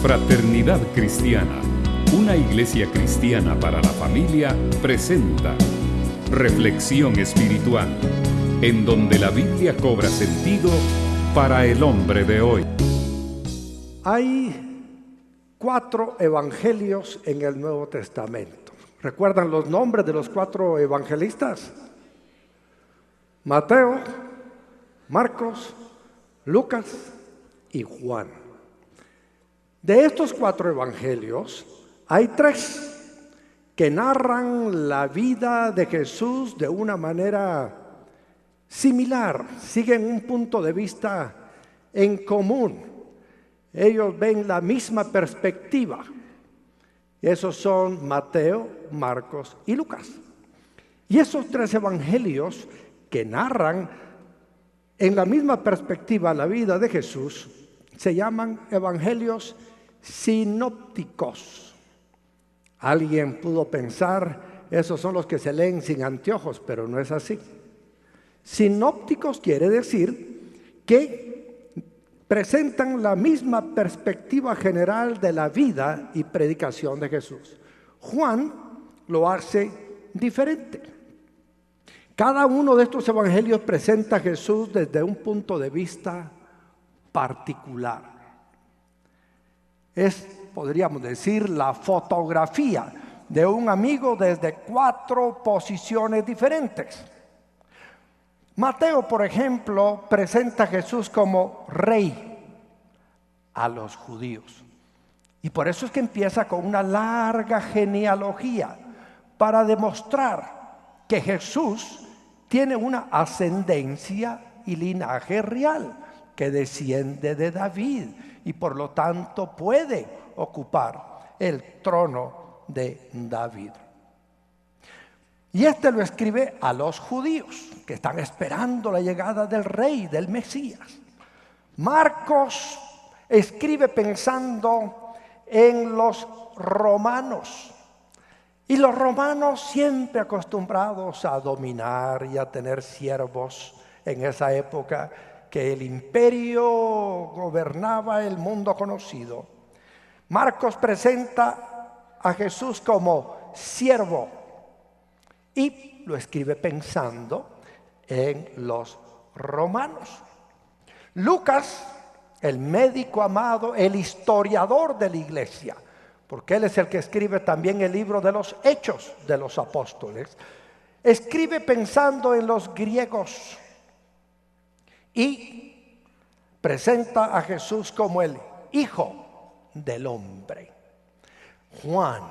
Fraternidad Cristiana, una iglesia cristiana para la familia, presenta Reflexión Espiritual, en donde la Biblia cobra sentido para el hombre de hoy. Hay 4 evangelios en el Nuevo Testamento. ¿Recuerdan los nombres de los 4 evangelistas? Mateo, Marcos, Lucas y Juan. De estos 4 evangelios, hay 3 que narran la vida de Jesús de una manera similar, siguen un punto de vista en común. Ellos ven la misma perspectiva. Esos son Mateo, Marcos y Lucas. Y esos 3 evangelios que narran en la misma perspectiva la vida de Jesús se llaman evangelios sinópticos. Alguien pudo pensar, esos son los que se leen sin anteojos, pero no es así. Sinópticos quiere decir que presentan la misma perspectiva general de la vida y predicación de Jesús. Juan lo hace diferente. Cada uno de estos evangelios presenta a Jesús desde un punto de vista particular. Es, podríamos decir, la fotografía de un amigo desde 4 posiciones diferentes. Mateo, por ejemplo, presenta a Jesús como rey a los judíos. Y por eso es que empieza con una larga genealogía para demostrar que Jesús tiene una ascendencia y linaje real que desciende de David y por lo tanto puede ocupar el trono de David. Y este lo escribe a los judíos que están esperando la llegada del rey, del Mesías. Marcos escribe pensando en los romanos. Y los romanos, siempre acostumbrados a dominar y a tener siervos en esa época, que el imperio gobernaba el mundo conocido. Marcos presenta a Jesús como siervo y lo escribe pensando en los romanos. Lucas, el médico amado, el historiador de la iglesia, porque él es el que escribe también el libro de los Hechos de los Apóstoles, escribe pensando en los griegos y presenta a Jesús como el Hijo del Hombre. Juan,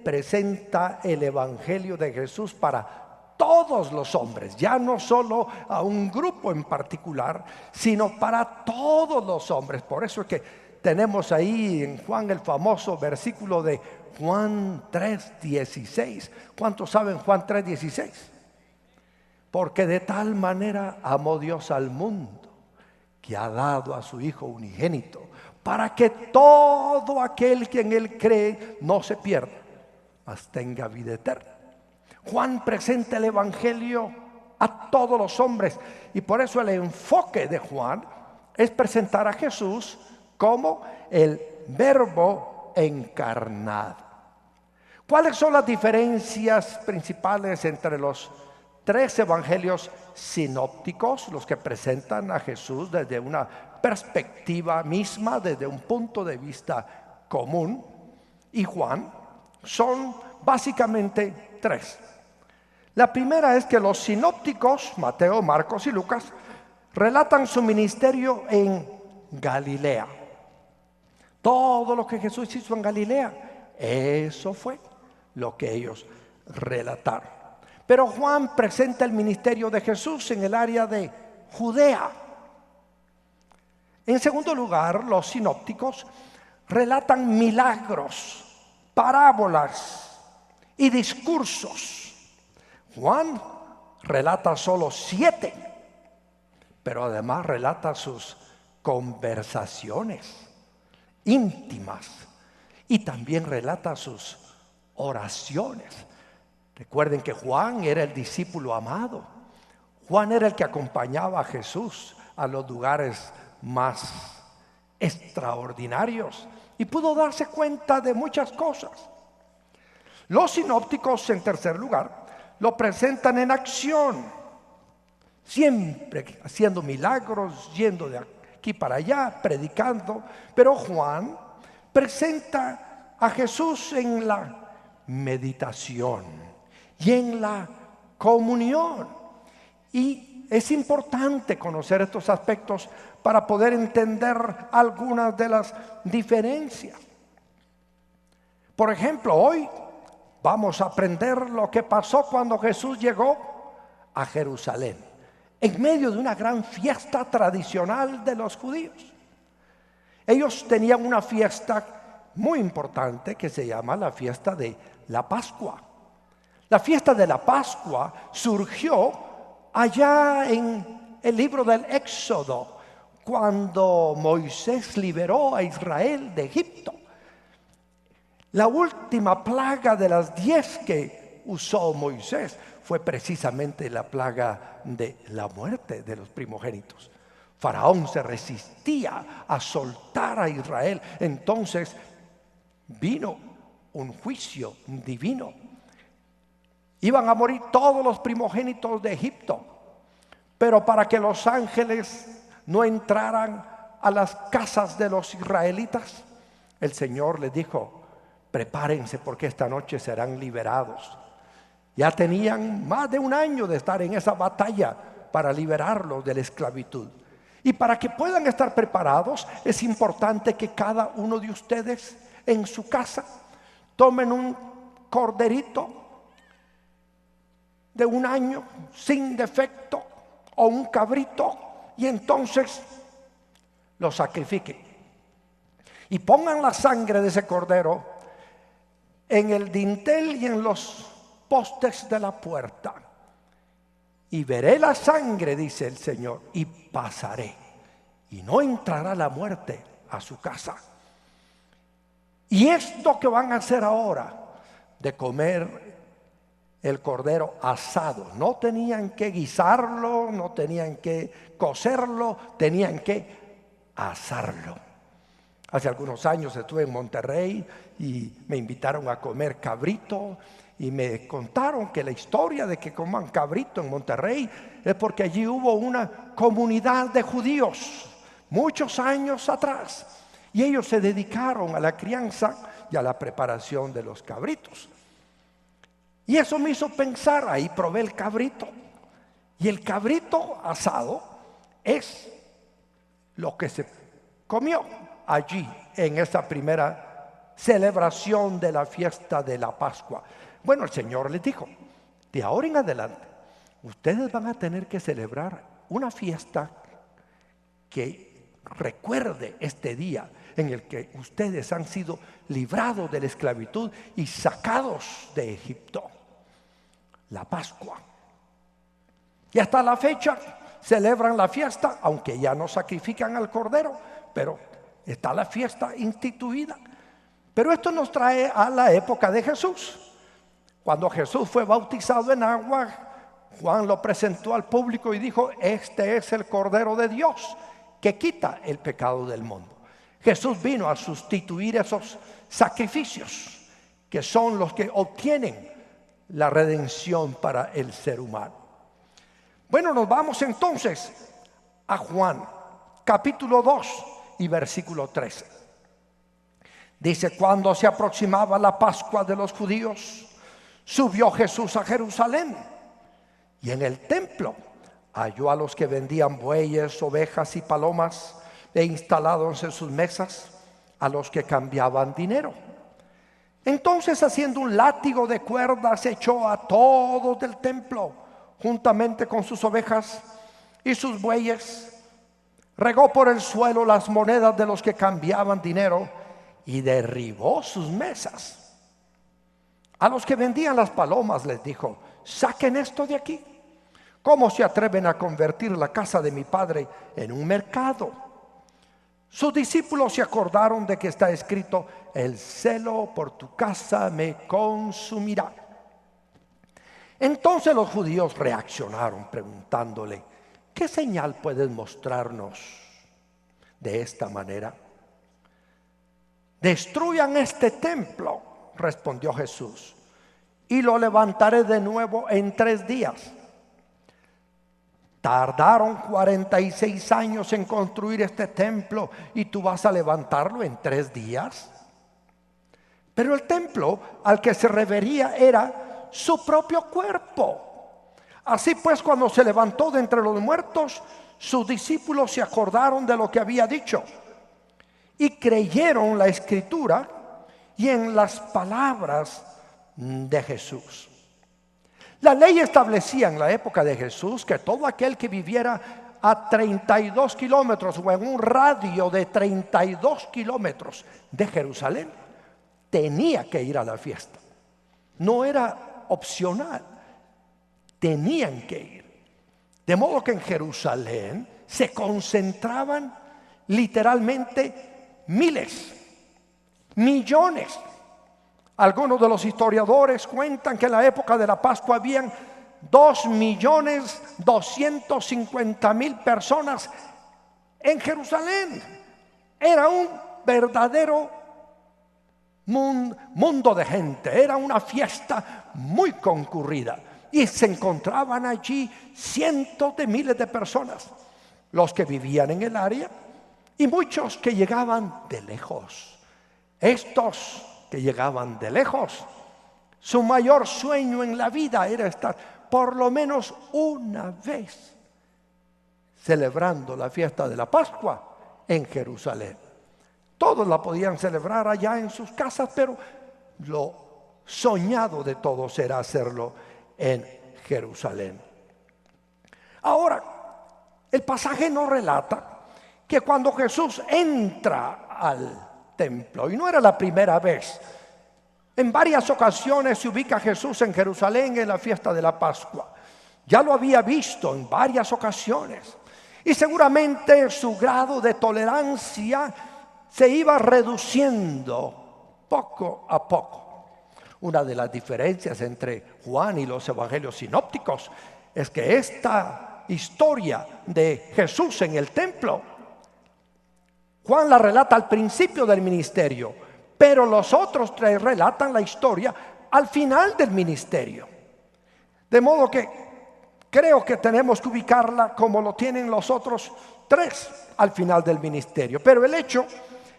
presenta el Evangelio de Jesús para todos los hombres, ya no solo a un grupo en particular, sino para todos los hombres. Por eso es que tenemos ahí en Juan el famoso versículo de Juan 3:16. ¿Cuántos saben Juan 3:16? Porque de tal manera amó Dios al mundo, que ha dado a su Hijo unigénito, para que todo aquel que en Él cree no se pierda, mas tenga vida eterna. Juan presenta el Evangelio a todos los hombres, y por eso el enfoque de Juan es presentar a Jesús como el Verbo encarnado. ¿Cuáles son las diferencias principales entre los 3 evangelios sinópticos, los que presentan a Jesús desde una perspectiva misma, desde un punto de vista común, y Juan? Son básicamente 3. La primera es que los sinópticos, Mateo, Marcos y Lucas, relatan su ministerio en Galilea. Todo lo que Jesús hizo en Galilea, eso fue lo que ellos relataron. Pero Juan presenta el ministerio de Jesús en el área de Judea. En segundo lugar, los sinópticos relatan milagros, parábolas y discursos. Juan relata solo 7, pero además relata sus conversaciones íntimas y también relata sus oraciones. Recuerden que Juan era el discípulo amado. Juan era el que acompañaba a Jesús a los lugares más extraordinarios y pudo darse cuenta de muchas cosas. Los sinópticos, en tercer lugar, lo presentan en acción, siempre haciendo milagros, yendo de aquí para allá, predicando. Pero Juan presenta a Jesús en la meditación y en la comunión. Y es importante conocer estos aspectos para poder entender algunas de las diferencias. Por ejemplo, hoy vamos a aprender lo que pasó cuando Jesús llegó a Jerusalén, en medio de una gran fiesta tradicional de los judíos. Ellos tenían una fiesta muy importante que se llama la fiesta de la Pascua. La fiesta de la Pascua surgió allá en el libro del Éxodo, cuando Moisés liberó a Israel de Egipto. La última plaga de las 10 que usó Moisés fue precisamente la plaga de la muerte de los primogénitos. Faraón se resistía a soltar a Israel. Entonces vino un juicio divino. Iban a morir todos los primogénitos de Egipto. Pero para que los ángeles no entraran a las casas de los israelitas, el Señor les dijo: prepárense, porque esta noche serán liberados. Ya tenían más de un año de estar en esa batalla para liberarlos de la esclavitud. Y para que puedan estar preparados, es importante que cada uno de ustedes en su casa tomen un corderito de un año sin defecto o un cabrito, y entonces lo sacrifiquen y pongan la sangre de ese cordero en el dintel y en los postes de la puerta. Y veré la sangre, dice el Señor, y pasaré, y no entrará la muerte a su casa. Y esto que van a hacer ahora, de comer el cordero asado, no tenían que guisarlo, no tenían que cocerlo, tenían que asarlo. Hace algunos años estuve en Monterrey y me invitaron a comer cabrito, y me contaron que la historia de que coman cabrito en Monterrey es porque allí hubo una comunidad de judíos muchos años atrás, y ellos se dedicaron a la crianza y a la preparación de los cabritos. Y eso me hizo pensar. Ahí probé el cabrito, y el cabrito asado es lo que se comió allí en esa primera celebración de la fiesta de la Pascua. Bueno, el Señor les dijo: de ahora en adelante ustedes van a tener que celebrar una fiesta que recuerde este día en el que ustedes han sido librados de la esclavitud y sacados de Egipto, la Pascua. Y hasta la fecha celebran la fiesta, aunque ya no sacrifican al cordero, pero está la fiesta instituida. Pero esto nos trae a la época de Jesús. Cuando Jesús fue bautizado en agua, Juan lo presentó al público y dijo: este es el Cordero de Dios que quita el pecado del mundo. Jesús vino a sustituir esos sacrificios que son los que obtienen la redención para el ser humano. Bueno, nos vamos entonces a Juan, capítulo 2 y versículo 13. Dice: cuando se aproximaba la Pascua de los judíos, subió Jesús a Jerusalén, y en el templo halló a los que vendían bueyes, ovejas y palomas, e instalados en sus mesas a los que cambiaban dinero. Entonces, haciendo un látigo de cuerdas, echó a todos del templo, juntamente con sus ovejas y sus bueyes. Regó por el suelo las monedas de los que cambiaban dinero y derribó sus mesas. A los que vendían las palomas les dijo: saquen esto de aquí. ¿Cómo se atreven a convertir la casa de mi padre en un mercado? Sus discípulos se acordaron de que está escrito: el celo por tu casa me consumirá. Entonces los judíos reaccionaron preguntándole: ¿qué señal puedes mostrarnos de esta manera? destruyan este templo, respondió Jesús, y lo levantaré de nuevo en 3 días. Tardaron 46 años en construir este templo y tú vas a levantarlo en 3 días. Pero el templo al que se refería era su propio cuerpo. Así pues, cuando se levantó de entre los muertos, sus discípulos se acordaron de lo que había dicho y creyeron la escritura y en las palabras de Jesús. La ley establecía en la época de Jesús que todo aquel que viviera a 32 kilómetros o en un radio de 32 kilómetros de Jerusalén tenía que ir a la fiesta. No era opcional, tenían que ir. De modo que en Jerusalén se concentraban literalmente miles, millones. Algunos de los historiadores cuentan que en la época de la Pascua habían 2.250.000 personas en Jerusalén. Era un verdadero mundo de gente, era una fiesta muy concurrida y se encontraban allí cientos de miles de personas, los que vivían en el área y muchos que llegaban de lejos. Estos que llegaban de lejos, su mayor sueño en la vida era estar por lo menos una vez celebrando la fiesta de la Pascua en Jerusalén. Todos la podían celebrar allá en sus casas, pero lo soñado de todos era hacerlo en Jerusalén. Ahora, el pasaje nos relata que cuando Jesús entra al templo, y no era la primera vez, en varias ocasiones se ubica Jesús en Jerusalén en la fiesta de la Pascua. Ya lo había visto en varias ocasiones y seguramente su grado de tolerancia se iba reduciendo poco a poco. Una de las diferencias entre Juan y los evangelios sinópticos es que esta historia de Jesús en el templo, Juan la relata al principio del ministerio, pero los otros 3 relatan la historia al final del ministerio. De modo que creo que tenemos que ubicarla como lo tienen los otros 3 al final del ministerio. Pero el hecho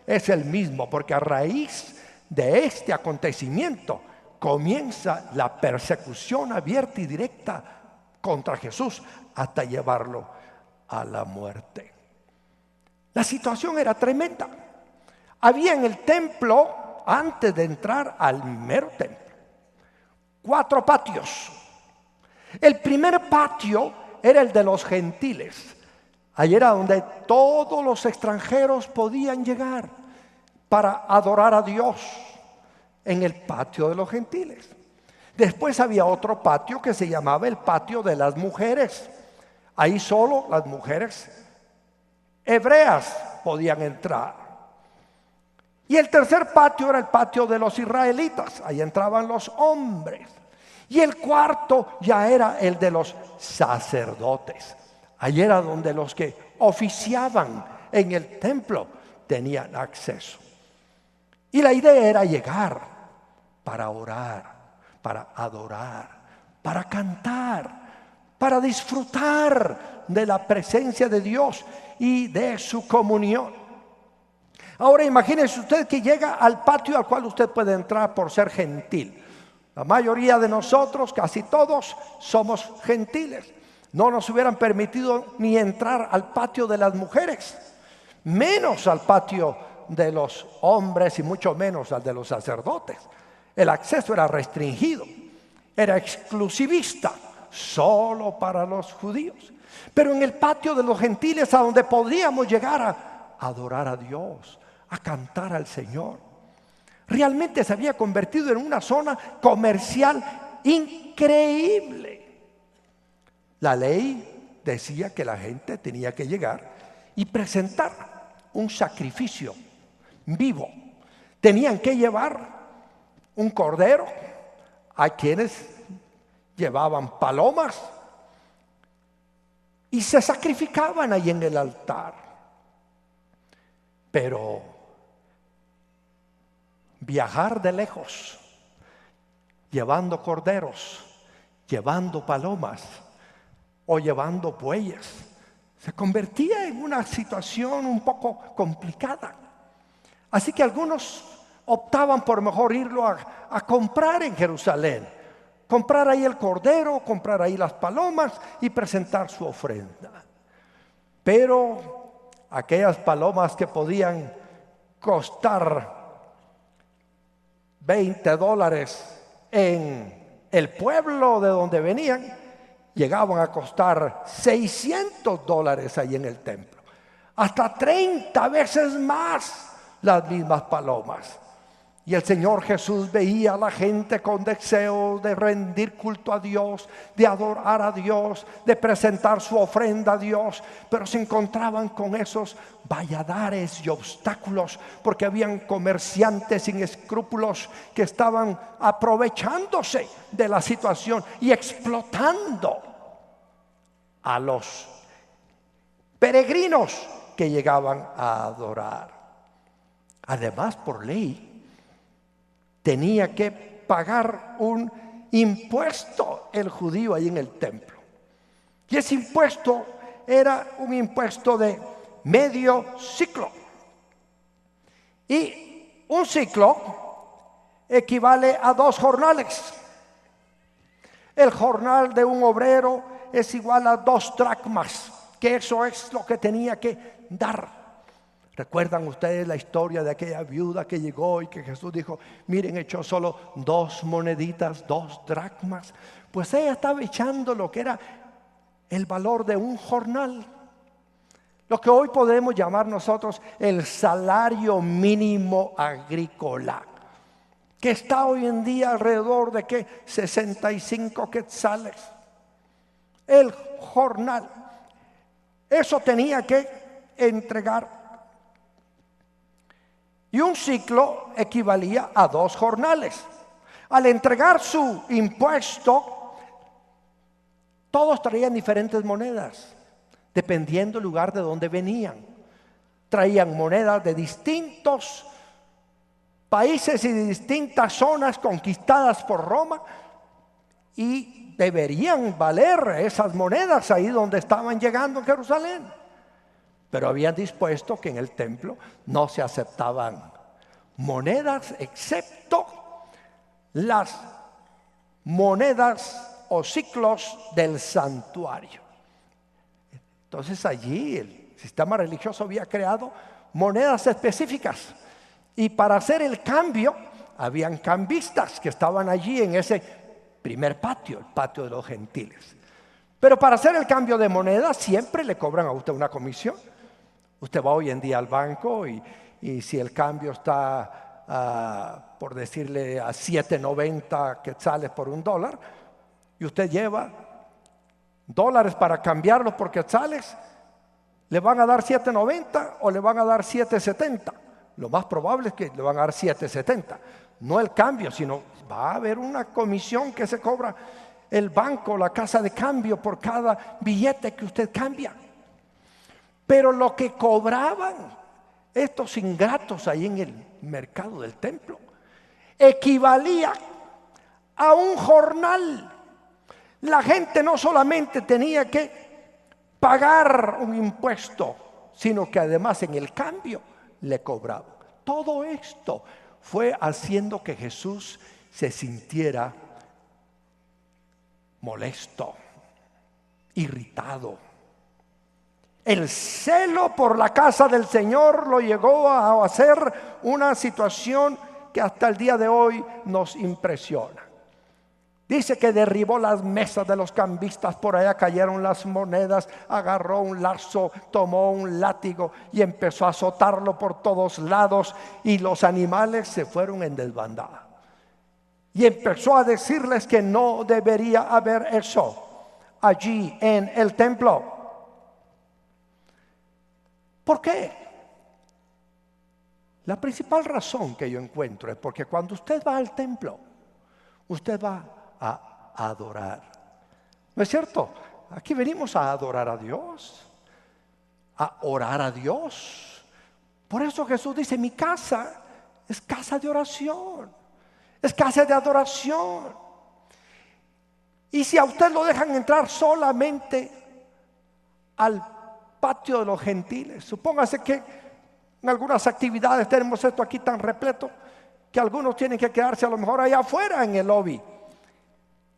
es el mismo, porque a raíz de este acontecimiento comienza la persecución abierta y directa contra Jesús hasta llevarlo a la muerte. La situación era tremenda. Había en el templo, antes de entrar al mero templo, 4 patios. El primer patio era el de los gentiles. Allí era donde todos los extranjeros podían llegar para adorar a Dios, en el patio de los gentiles. Después había otro patio que se llamaba el patio de las mujeres. Ahí solo las mujeres hebreas podían entrar. Y el tercer patio era el patio de los israelitas. Ahí entraban los hombres. Y el cuarto ya era el de los sacerdotes. Allí era donde los que oficiaban en el templo tenían acceso. Y la idea era llegar para orar, para adorar, para cantar, para disfrutar de la presencia de Dios y de su comunión. Ahora imagínese usted que llega al patio al cual usted puede entrar por ser gentil. La mayoría de nosotros, casi todos, somos gentiles. No nos hubieran permitido ni entrar al patio de las mujeres, menos al patio de los hombres y mucho menos al de los sacerdotes. El acceso era restringido, era exclusivista, solo para los judíos. Pero en el patio de los gentiles, a donde podíamos llegar a adorar a Dios, a cantar al Señor, realmente se había convertido en una zona comercial increíble. La ley decía que la gente tenía que llegar y presentar un sacrificio vivo. Tenían que llevar un cordero. Hay quienes llevaban palomas y se sacrificaban ahí en el altar. Pero viajar de lejos, llevando corderos, llevando palomas o llevando bueyes. Se convertía en una situación un poco complicada. Así que algunos optaban por mejor irlo a comprar en Jerusalén. Comprar ahí el cordero, comprar ahí las palomas y presentar su ofrenda. Pero aquellas palomas que podían costar $20 en el pueblo de donde venían, llegaban a costar $600 ahí en el templo. Hasta 30 veces más las mismas palomas. Y el Señor Jesús veía a la gente con deseo de rendir culto a Dios, de adorar a Dios, de presentar su ofrenda a Dios, pero se encontraban con esos valladares y obstáculos, porque habían comerciantes sin escrúpulos que estaban aprovechándose de la situación y explotando a los peregrinos que llegaban a adorar. Además, por ley, tenía que pagar un impuesto el judío ahí en el templo. Y ese impuesto era un impuesto de medio ciclo. Y un ciclo equivale a 2 jornales. El jornal de un obrero es igual a 2 dracmas, que eso es lo que tenía que dar. ¿Recuerdan ustedes la historia de aquella viuda que llegó y que Jesús dijo, miren, echó solo 2 moneditas, 2 dracmas? Pues ella estaba echando lo que era el valor de un jornal. Lo que hoy podemos llamar nosotros el salario mínimo agrícola, que está hoy en día alrededor de ¿qué? 65 quetzales. El jornal. Eso tenía que entregar. Y un ciclo equivalía a 2 jornales. Al entregar su impuesto, todos traían diferentes monedas, dependiendo del lugar de donde venían. Traían monedas de distintos países y de distintas zonas conquistadas por Roma, y deberían valer esas monedas ahí donde estaban llegando a Jerusalén. Pero habían dispuesto que en el templo no se aceptaban monedas excepto las monedas o ciclos del santuario. Entonces allí el sistema religioso había creado monedas específicas, y para hacer el cambio habían cambistas que estaban allí en ese primer patio, el patio de los gentiles. Pero para hacer el cambio de moneda siempre le cobran a usted una comisión. Usted va hoy en día al banco y si el cambio está, por decirle, a 7.90 quetzales por $1, y usted lleva dólares para cambiarlos por quetzales, ¿le van a dar 7.90 o le van a dar 7.70? Lo más probable es que le van a dar 7.70. No el cambio, sino va a haber una comisión que se cobra el banco, la casa de cambio, por cada billete que usted cambia. Pero lo que cobraban estos ingratos ahí en el mercado del templo equivalía a un jornal. La gente no solamente tenía que pagar un impuesto, sino que además en el cambio le cobraban. Todo esto fue haciendo que Jesús se sintiera molesto, irritado. El celo por la casa del Señor lo llegó a hacer una situación que hasta el día de hoy nos impresiona. Dice que derribó las mesas de los cambistas, por allá cayeron las monedas, agarró un lazo, tomó un látigo y empezó a azotarlo por todos lados, y los animales se fueron en desbandada. Y empezó a decirles que no debería haber eso allí en el templo. ¿Por qué? La principal razón que yo encuentro es porque cuando usted va al templo, usted va a adorar. ¿No es cierto? Aquí venimos a adorar a Dios, a orar a Dios. Por eso Jesús dice, mi casa es casa de oración, es casa de adoración. Y si a usted lo dejan entrar solamente al patio de los gentiles, supóngase que en algunas actividades tenemos esto aquí tan repleto que algunos tienen que quedarse a lo mejor allá afuera en el lobby.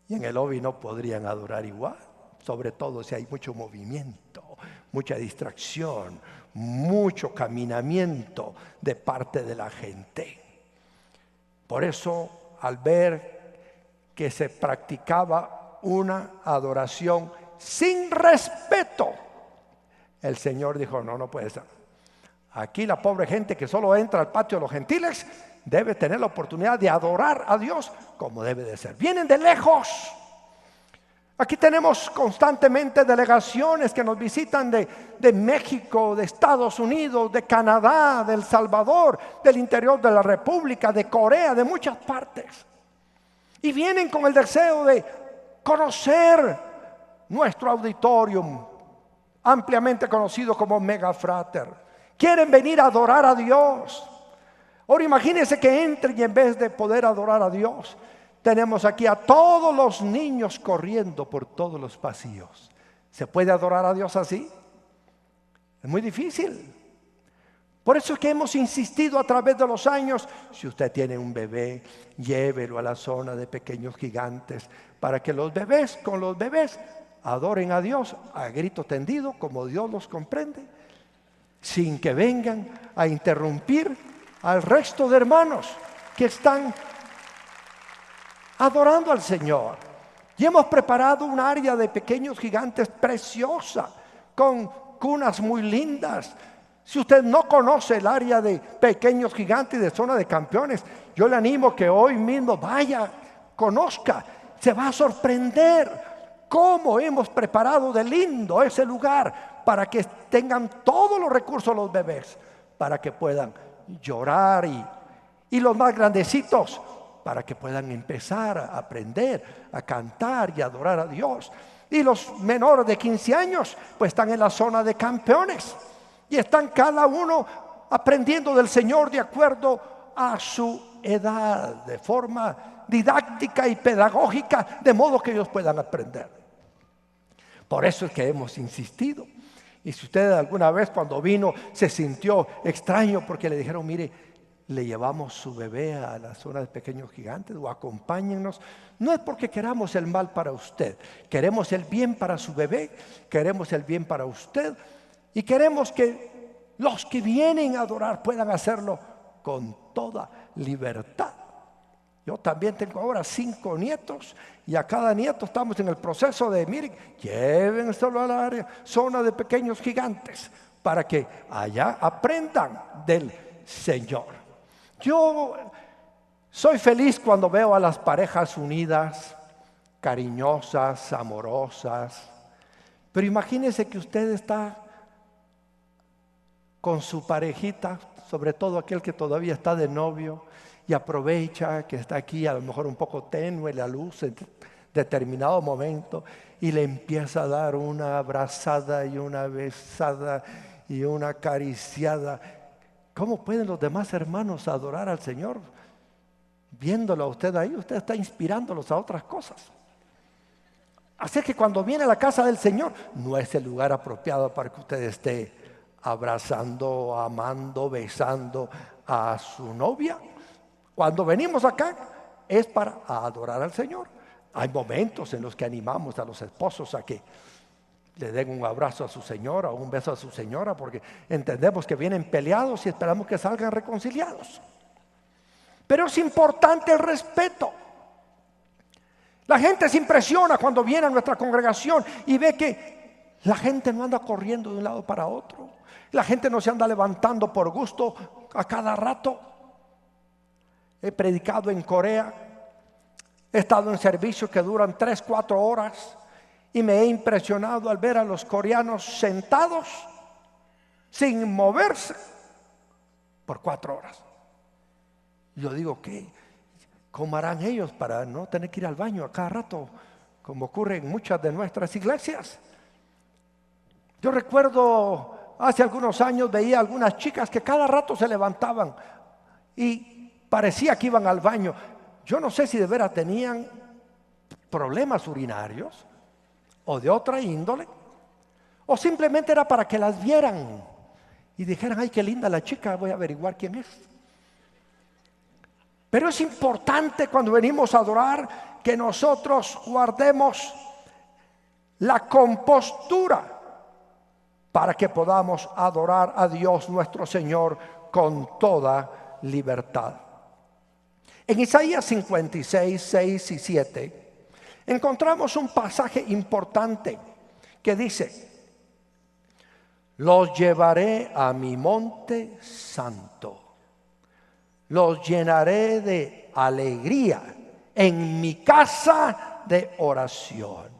Y en el lobby no podrían adorar igual, sobre todo si hay mucho movimiento, mucha distracción, mucho caminamiento de parte de la gente. Por eso, al ver que se practicaba una adoración sin respeto, el Señor dijo: no puede ser. Aquí la pobre gente que solo entra al patio de los gentiles debe tener la oportunidad de adorar a Dios como debe de ser. Vienen de lejos. Aquí tenemos constantemente delegaciones que nos visitan de México, de Estados Unidos, de Canadá, de El Salvador, del interior de la República, de Corea, de muchas partes. Y vienen con el deseo de conocer nuestro auditorium, ampliamente conocido como Mega Frater. Quieren venir a adorar a Dios. Ahora imagínense que entren y en vez de poder adorar a Dios, tenemos aquí a todos los niños corriendo por todos los pasillos. ¿Se puede adorar a Dios así? Es muy difícil. Por eso es que hemos insistido a través de los años: si usted tiene un bebé, llévelo a la zona de pequeños gigantes, para que los bebés con los bebés adoren a Dios a grito tendido, como Dios los comprende, sin que vengan a interrumpir al resto de hermanos que están adorando al Señor. Y hemos preparado un área de pequeños gigantes preciosa, con cunas muy lindas. Si usted no conoce el área de pequeños gigantes de zona de campeones, yo le animo que hoy mismo vaya, conozca. Se va a sorprender cómo hemos preparado de lindo ese lugar para que tengan todos los recursos los bebés, para que puedan llorar, y los más grandecitos para que puedan empezar a aprender a cantar y adorar a Dios. Y los menores de 15 años pues están en la zona de campeones y están cada uno aprendiendo del Señor de acuerdo a su edad, de forma didáctica y pedagógica, de modo que ellos puedan aprender. Por eso es que hemos insistido. Y si usted alguna vez cuando vino se sintió extraño porque le dijeron: mire, le llevamos su bebé a la zona de pequeños gigantes, o acompáñennos, no es porque queramos el mal para usted, queremos el bien para su bebé, queremos el bien para usted, y queremos que los que vienen a adorar puedan hacerlo con toda libertad. Yo también tengo ahora 5 nietos, y a cada nieto estamos en el proceso de: miren, llévenselo a la área, zona de pequeños gigantes, para que allá aprendan del Señor. Yo soy feliz cuando veo a las parejas unidas, cariñosas, amorosas. Pero imagínese que usted está con su parejita, sobre todo aquel que todavía está de novio, y aprovecha que está aquí a lo mejor un poco tenue la luz en determinado momento, y le empieza a dar una abrazada y una besada y una acariciada. ¿Cómo pueden los demás hermanos adorar al Señor? Viéndolo a usted ahí, usted está inspirándolos a otras cosas. Así que cuando viene a la casa del Señor, no es el lugar apropiado para que usted esté abrazando, amando, besando a su novia. Cuando venimos acá es para adorar al Señor. Hay momentos en los que animamos a los esposos a que le den un abrazo a su señora o un beso a su señora, porque entendemos que vienen peleados y esperamos que salgan reconciliados. Pero es importante el respeto. La gente se impresiona cuando viene a nuestra congregación y ve que la gente no anda corriendo de un lado para otro. La gente no se anda levantando por gusto a cada rato. He predicado en Corea, he estado en servicios que duran 3-4 horas, y me he impresionado al ver a los coreanos sentados sin moverse por 4 horas. Yo digo, ¿cómo harán ellos para no tener que ir al baño a cada rato, como ocurre en muchas de nuestras iglesias? Yo recuerdo hace algunos años veía algunas chicas que cada rato se levantaban y parecía que iban al baño. Yo no sé si de veras tenían problemas urinarios o de otra índole, o simplemente era para que las vieran y dijeran: ay, qué linda la chica, voy a averiguar quién es. Pero es importante cuando venimos a adorar que nosotros guardemos la compostura para que podamos adorar a Dios nuestro Señor con toda libertad. En Isaías 56, 6 y 7 encontramos un pasaje importante que dice: los llevaré a mi monte santo, los llenaré de alegría en mi casa de oración.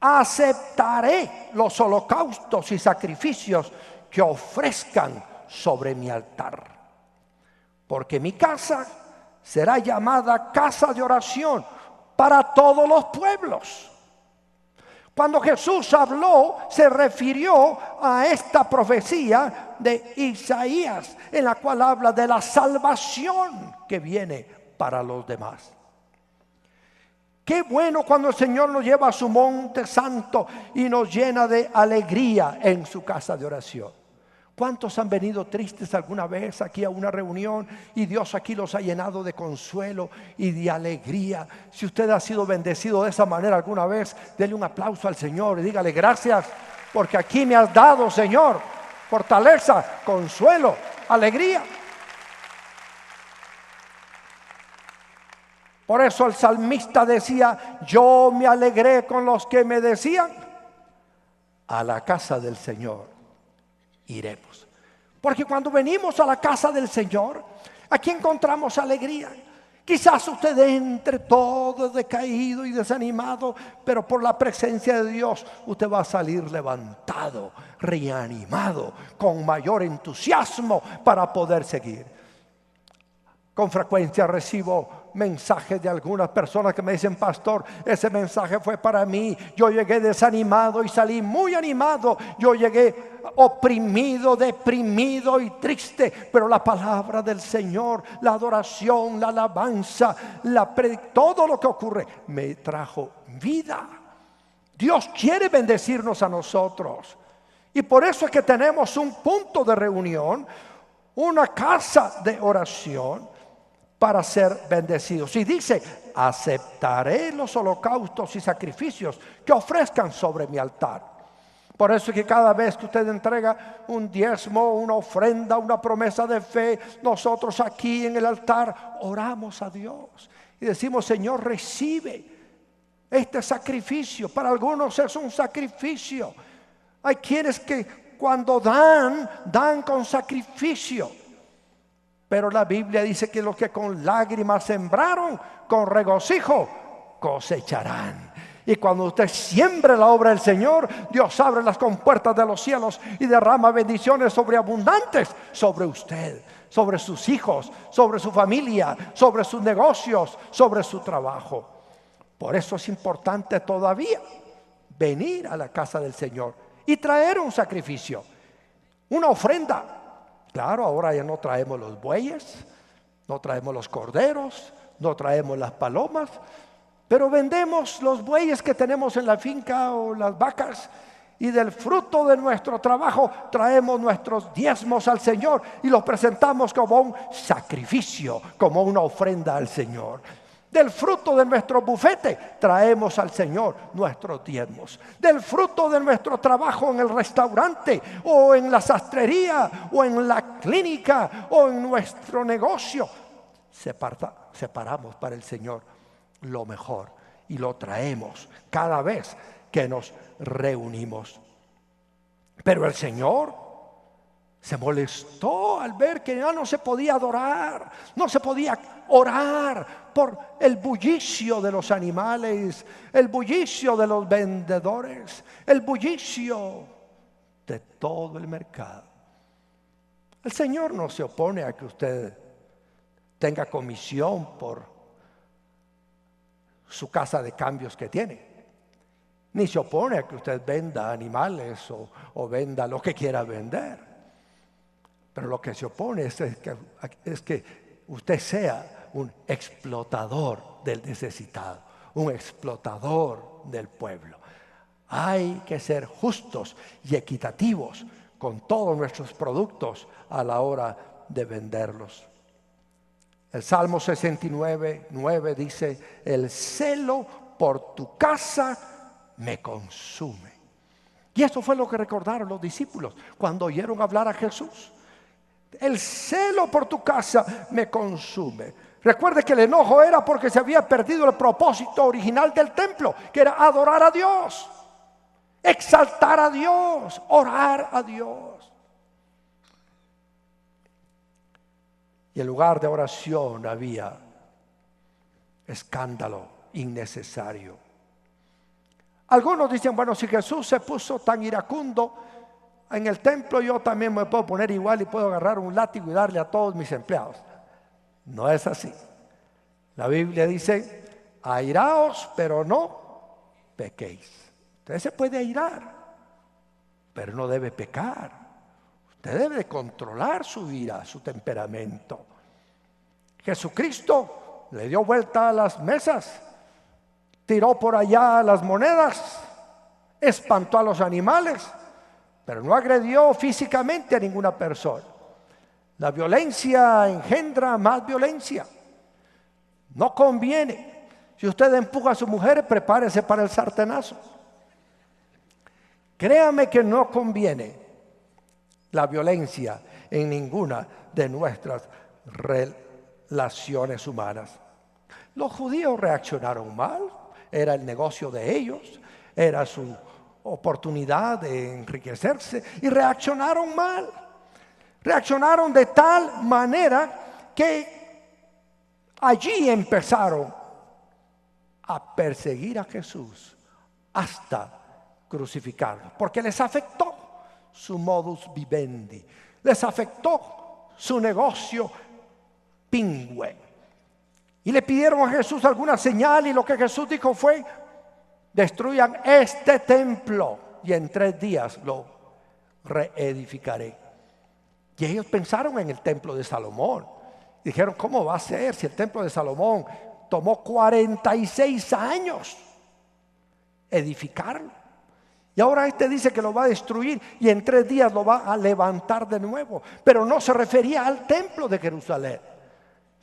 Aceptaré los holocaustos y sacrificios que ofrezcan sobre mi altar, porque mi casa será llamada casa de oración para todos los pueblos. Cuando Jesús habló, se refirió a esta profecía de Isaías, en la cual habla de la salvación que viene para los demás. Qué bueno cuando el Señor nos lleva a su monte santo y nos llena de alegría en su casa de oración. ¿Cuántos han venido tristes alguna vez aquí a una reunión y Dios aquí los ha llenado de consuelo y de alegría? Si usted ha sido bendecido de esa manera alguna vez, dele un aplauso al Señor y dígale: gracias, porque aquí me has dado, Señor, fortaleza, consuelo, alegría. Por eso el salmista decía: yo me alegré con los que me decían, a la casa del Señor iremos. Porque cuando venimos a la casa del Señor, aquí encontramos alegría. Quizás usted entre todo decaído y desanimado, pero por la presencia de Dios usted va a salir levantado, reanimado, con mayor entusiasmo para poder seguir. Con frecuencia recibo mensajes de algunas personas que me dicen: pastor, ese mensaje fue para mí. Yo llegué desanimado y salí muy animado. Yo llegué oprimido, deprimido y triste, pero la palabra del Señor, la adoración, la alabanza, todo lo que ocurre me trajo vida. Dios quiere bendecirnos a nosotros, y por eso es que tenemos un punto de reunión, una casa de oración para ser bendecidos. Y dice: aceptaré los holocaustos y sacrificios que ofrezcan sobre mi altar. Por eso es que cada vez que usted entrega un diezmo, una ofrenda, una promesa de fe, nosotros aquí en el altar oramos a Dios y decimos: Señor, recibe este sacrificio. Para algunos es un sacrificio. Hay quienes que cuando dan con sacrificio. Pero la Biblia dice que los que con lágrimas sembraron, con regocijo cosecharán. Y cuando usted siembre la obra del Señor, Dios abre las compuertas de los cielos y derrama bendiciones sobreabundantes sobre usted, sobre sus hijos, sobre su familia, sobre sus negocios, sobre su trabajo. Por eso es importante todavía venir a la casa del Señor y traer un sacrificio, una ofrenda. Claro, ahora ya no traemos los bueyes, no traemos los corderos, no traemos las palomas, pero vendemos los bueyes que tenemos en la finca o las vacas, y del fruto de nuestro trabajo traemos nuestros diezmos al Señor y los presentamos como un sacrificio, como una ofrenda al Señor. Del fruto de nuestro bufete traemos al Señor nuestros diezmos. Del fruto de nuestro trabajo en el restaurante o en la sastrería o en la clínica o en nuestro negocio, separamos para el Señor lo mejor y lo traemos cada vez que nos reunimos. Pero el Señor se molestó al ver que ya no se podía adorar, no se podía orar por el bullicio de los animales, el bullicio de los vendedores, el bullicio de todo el mercado. El Señor no se opone a que usted tenga comisión por su casa de cambios que tiene, ni se opone a que usted venda animales o venda lo que quiera vender. Pero lo que se opone es que usted sea un explotador del necesitado, un explotador del pueblo. Hay que ser justos y equitativos con todos nuestros productos a la hora de venderlos. El Salmo 69:9 dice: el celo por tu casa me consume. Y eso fue lo que recordaron los discípulos cuando oyeron hablar a Jesús. El celo por tu casa me consume. Recuerde que el enojo era porque se había perdido el propósito original del templo, que era adorar a Dios, exaltar a Dios, orar a Dios. Y en lugar de oración había escándalo innecesario. Algunos dicen: bueno, si Jesús se puso tan iracundo en el templo, yo también me puedo poner igual y puedo agarrar un látigo y darle a todos mis empleados. No es así. La Biblia dice: airaos, pero no pequéis. Usted se puede airar, pero no debe pecar. Usted debe de controlar su ira, su temperamento. Jesucristo le dio vuelta a las mesas, tiró por allá las monedas, espantó a los animales, pero no agredió físicamente a ninguna persona. La violencia engendra más violencia. No conviene. Si usted empuja a su mujer, prepárese para el sartenazo. Créame que no conviene la violencia en ninguna de nuestras relaciones humanas. Los judíos reaccionaron mal. Era el negocio de ellos, era su oportunidad de enriquecerse, y reaccionaron mal. Reaccionaron de tal manera que allí empezaron a perseguir a Jesús hasta crucificarlo, porque les afectó su modus vivendi, les afectó su negocio pingüe. Y le pidieron a Jesús alguna señal, y lo que Jesús dijo fue: destruyan este templo y en 3 días lo reedificaré. Y ellos pensaron en el templo de Salomón. Dijeron: ¿cómo va a ser si el templo de Salomón tomó 46 años edificarlo? Y ahora este dice que lo va a destruir y en 3 días lo va a levantar de nuevo. Pero no se refería al templo de Jerusalén.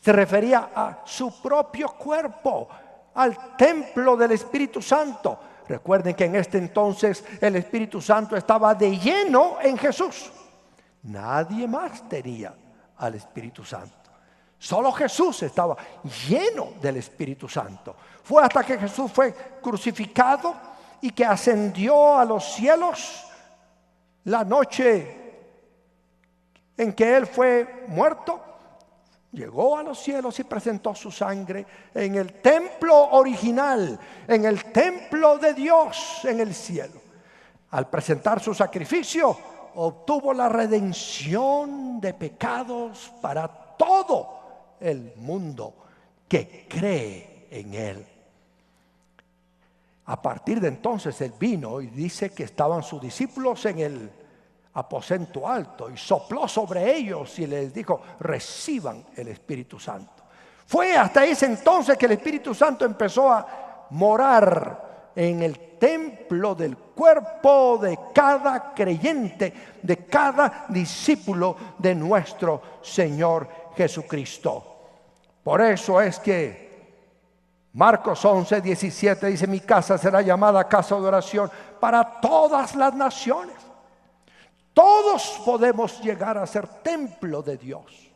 Se refería a su propio cuerpo, al templo del Espíritu Santo. Recuerden que en este entonces el Espíritu Santo estaba de lleno en Jesús. Nadie más tenía al Espíritu Santo. Solo Jesús estaba lleno del Espíritu Santo. Fue hasta que Jesús fue crucificado y que ascendió a los cielos, la noche en que Él fue muerto, llegó a los cielos y presentó su sangre en el templo original, en el templo de Dios en el cielo. Al presentar su sacrificio, obtuvo la redención de pecados para todo el mundo que cree en Él. A partir de entonces Él vino y dice que estaban sus discípulos en el aposento alto y sopló sobre ellos y les dijo: reciban el Espíritu Santo. Fue hasta ese entonces que el Espíritu Santo empezó a morar en el templo del cuerpo de cada creyente, de cada discípulo de nuestro Señor Jesucristo. Por eso es que Marcos 11:17 dice: mi casa será llamada casa de oración para todas las naciones. Todos podemos llegar a ser templo de Dios.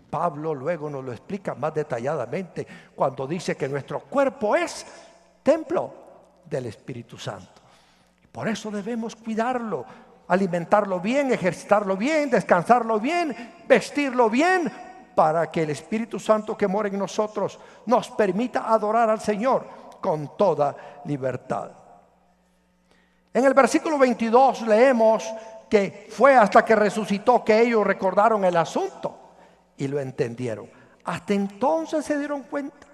Pablo luego nos lo explica más detalladamente cuando dice que nuestro cuerpo es templo del Espíritu Santo. Por eso debemos cuidarlo, alimentarlo bien, ejercitarlo bien, descansarlo bien, vestirlo bien, para que el Espíritu Santo que mora en nosotros nos permita adorar al Señor con toda libertad. En el versículo 22 leemos que fue hasta que resucitó que ellos recordaron el asunto y lo entendieron. Hasta entonces se dieron cuenta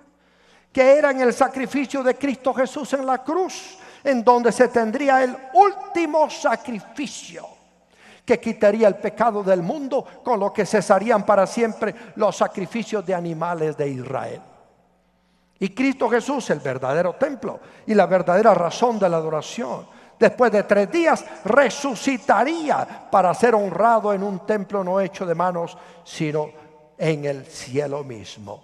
que era en el sacrificio de Cristo Jesús en la cruz en donde se tendría el último sacrificio, que quitaría el pecado del mundo, con lo que cesarían para siempre los sacrificios de animales de Israel. Y Cristo Jesús, el verdadero templo y la verdadera razón de la adoración, después de 3 días resucitaría para ser honrado en un templo no hecho de manos, sino en el cielo mismo.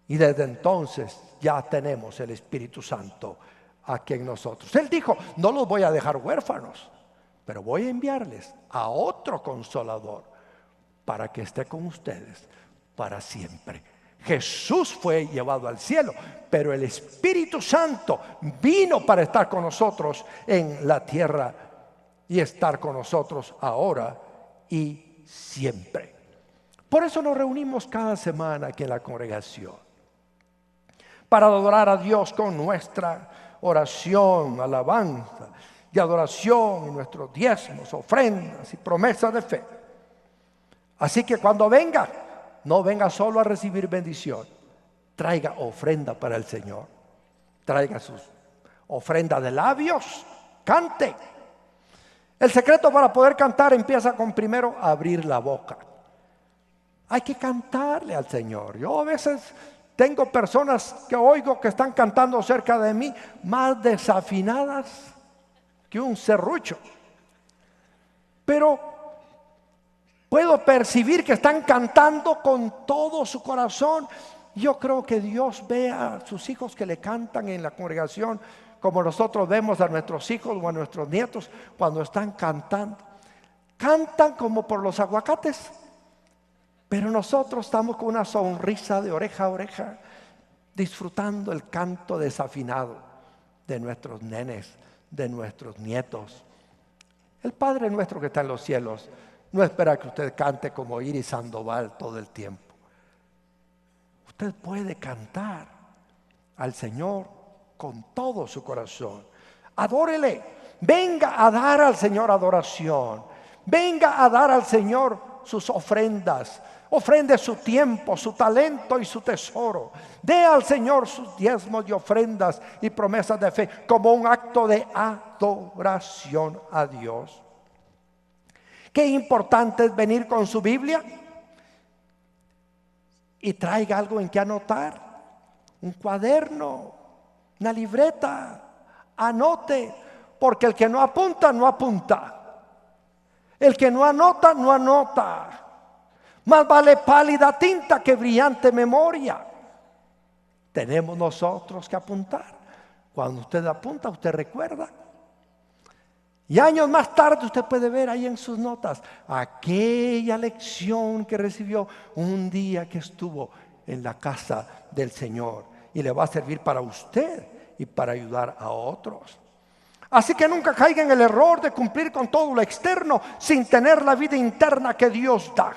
Y desde entonces ya tenemos el Espíritu Santo aquí en nosotros. Él dijo: no los voy a dejar huérfanos, pero voy a enviarles a otro Consolador para que esté con ustedes para siempre. Jesús fue llevado al cielo, pero el Espíritu Santo vino para estar con nosotros en la tierra y estar con nosotros ahora y siempre. Por eso nos reunimos cada semana aquí en la congregación, para adorar a Dios con nuestra oración, alabanza y adoración, y nuestros diezmos, ofrendas y promesas de fe. Así que cuando venga, no venga solo a recibir bendición, traiga ofrenda para el Señor, traiga sus ofrendas de labios, cante. El secreto para poder cantar empieza con primero abrir la boca. Hay que cantarle al Señor. Yo a veces tengo personas que oigo que están cantando cerca de mí más desafinadas que un serrucho, pero puedo percibir que están cantando con todo su corazón. Yo creo que Dios ve a sus hijos que le cantan en la congregación como nosotros vemos a nuestros hijos o a nuestros nietos cuando están cantando. Cantan como por los aguacates, pero nosotros estamos con una sonrisa de oreja a oreja, disfrutando el canto desafinado de nuestros nenes, de nuestros nietos. El Padre nuestro que está en los cielos no espera que usted cante como Iris Sandoval todo el tiempo. Usted puede cantar al Señor con todo su corazón. Adórele. Venga a dar al Señor adoración. Venga a dar al Señor sus ofrendas. Ofrende su tiempo, su talento y su tesoro. Dé al Señor sus diezmos y ofrendas y promesas de fe como un acto de adoración a Dios. Qué importante es venir con su Biblia y traiga algo en que anotar, un cuaderno, una libreta, anote, porque el que no apunta, no apunta. El que no anota, no anota. Más vale pálida tinta que brillante memoria. Tenemos nosotros que apuntar. Cuando usted apunta, usted recuerda. Y años más tarde usted puede ver ahí en sus notas aquella lección que recibió un día que estuvo en la casa del Señor, y le va a servir para usted y para ayudar a otros. Así que nunca caiga en el error de cumplir con todo lo externo sin tener la vida interna que Dios da.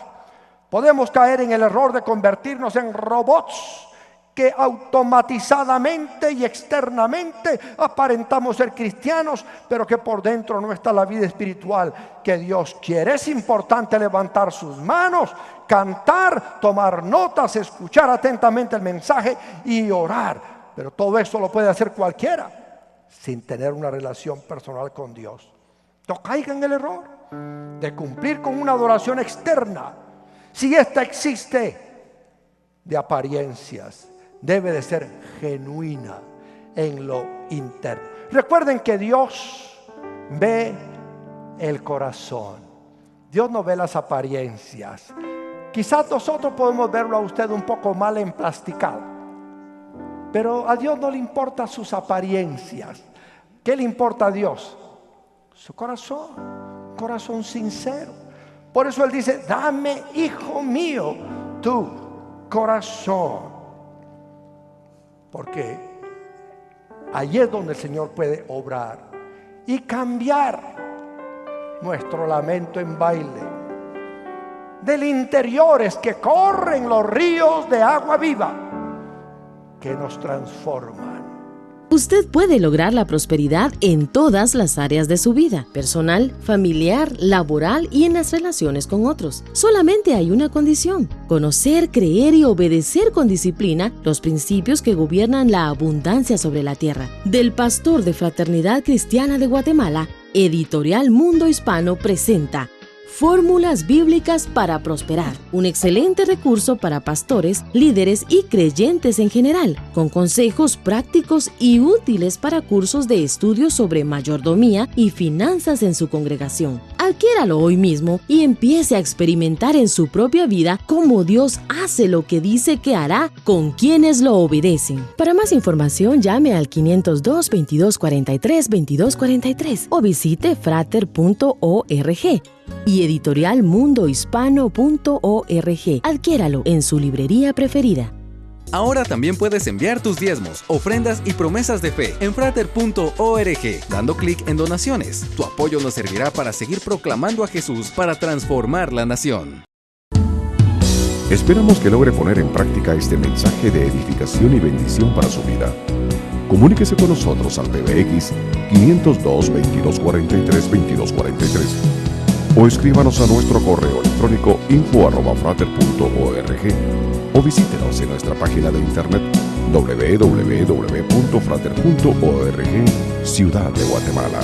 Podemos caer en el error de convertirnos en robots que automatizadamente y externamente aparentamos ser cristianos, pero que por dentro no está la vida espiritual que Dios quiere. Es importante levantar sus manos, cantar, tomar notas, escuchar atentamente el mensaje y orar. Pero todo eso lo puede hacer cualquiera sin tener una relación personal con Dios. No caiga en el error de cumplir con una adoración externa. Si esta existe de apariencias, debe de ser genuina en lo interno. Recuerden que Dios ve el corazón. Dios no ve las apariencias. Quizás nosotros podemos verlo a usted un poco mal emplasticado, pero a Dios no le importan sus apariencias. ¿Qué le importa a Dios? Su corazón, corazón sincero. Por eso Él dice: dame, hijo mío, tu corazón. Porque allí es donde el Señor puede obrar y cambiar nuestro lamento en baile. Del interior es que corren los ríos de agua viva que nos transforman. Usted puede lograr la prosperidad en todas las áreas de su vida, personal, familiar, laboral y en las relaciones con otros. Solamente hay una condición: conocer, creer y obedecer con disciplina los principios que gobiernan la abundancia sobre la tierra. Del pastor de Fraternidad Cristiana de Guatemala, Editorial Mundo Hispano presenta Fórmulas Bíblicas para Prosperar, un excelente recurso para pastores, líderes y creyentes en general, con consejos prácticos y útiles para cursos de estudio sobre mayordomía y finanzas en su congregación. Adquiéralo hoy mismo y empiece a experimentar en su propia vida cómo Dios hace lo que dice que hará con quienes lo obedecen. Para más información, llame al 502-2243-2243 o visite frater.org y editorialmundohispano.org. Adquiéralo en su librería preferida. Ahora también puedes enviar tus diezmos, ofrendas y promesas de fe en frater.org, dando clic en donaciones. Tu apoyo nos servirá para seguir proclamando a Jesús para transformar la nación. Esperamos que logre poner en práctica este mensaje de edificación y bendición para su vida. Comuníquese con nosotros al PBX 502-2243-2243 o escríbanos a nuestro correo electrónico info@frater.org o visítenos en nuestra página de internet www.frater.org, Ciudad de Guatemala.